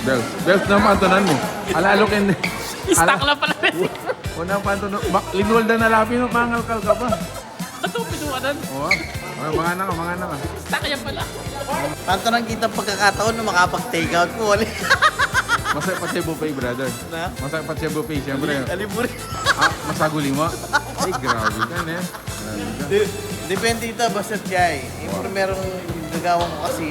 Bells. Bells na pantunan mo. Alalo kin. Stock lang pala rin. Unang pantunan. Linwal na nalapin mo. Mangalkal ka pa. Ba't ito pinuwanan? Oo. Mga na ka. Stock yan pala. Panto nang kita pagkakataon na makapag-take out ko. Wali. Masaya pa siya buffet, brother. Na? Masaya pa siya buffet, siyempre. Aliburi. Masaguli mo. Ay, grabe ka na eh. Depende ito, basta siya eh. Pero merong nagawang ko kasi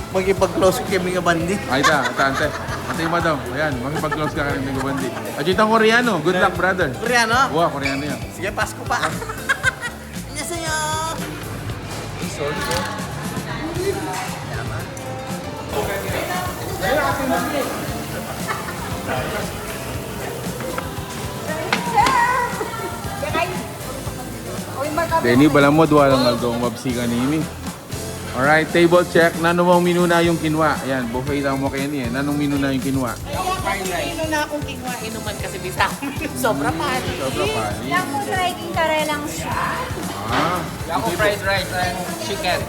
magipag-close kami nga bandi. Ay, ante. Ante mo daw. Ayan, makipag-close ka kami ng bandi. Ajitang Koreano. Good luck, brother. Koreano? Wow, Koreano yan. Sige, Pasko pa. Annyeonghaseyo! Denny, balang mo, walang nagawang mabsi kanini. Alright, table check. Nanong minuna yung kinwa. Ayan, buffet lang mo kayo niya. Nanong minuna yung kinwa. Ino na akong kinuha inuman kasi di sa akin. Sobra pa. Sobra pa. Lang po striking kare lang siya. Ah, Ako fried rice and chicken.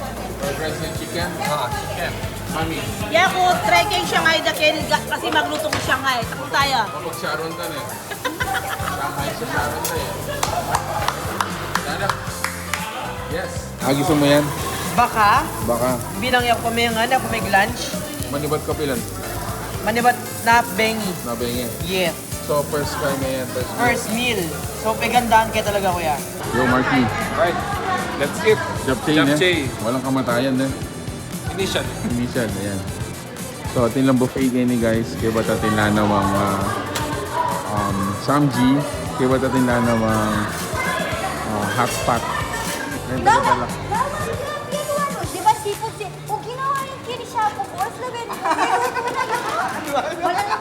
fried rice and chicken. Chicken. Mami, Ya ko trekking Shanghai da ken kasi magluto ko Shanghai. Takot tayo. kapag Sharon ka na eh. Shanghai sa Sharon na eh. Dada. Yes. Gusto mo yan? Baka Baka. binang ako may nga na may lunch. Manibat ka pilan. Manibat na bengi. Nabenge. Yeah. So, first try na yan. First meal. So pegandaan kay talaga kuya. Yo, Marky. Right. Let's eat. Japchae na. Japchae. Walang kamatayan na. Initial. Initial, ayan. So, atin lang buffet gani guys. Kaya ba't atin lanawang samji. Kaya ba't atin lanawang hot pot. Ayan, Dapat, dala. dapat ginawa mo. Di ba seafood si... O ginawa yung kinisha po. Course na ganun. Wala lang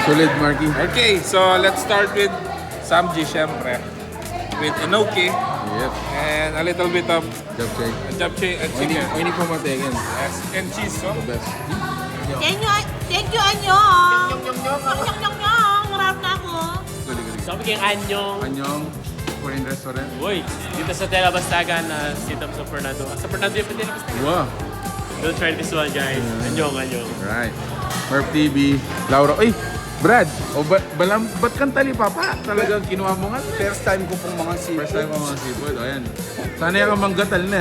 Solid, Marky. Okay, so let's start with samji, syempre. With enoki Yep. and a little bit of Japchae. japchae and Hindi chicken. pa matayin. Yes, and cheese, so. The best. Thank you anyong. Nyong. Marap na ako. Galing. Sabi kayong anyong. Anyong Korean restaurant. Uy, dito sa Tela Bastagan na sit-up sa Fernando. Sa Fernando yung Tela Bastagan. Wow. Don't try this one, guys. Anyong. Right. Merp TV. Laura. Ay! Brad! O ba't kang tali papa? Talagang kinuha mo nga. First time ko pong mga seafood. First time mo mga seafood. O yan. Sana yung manggatal na.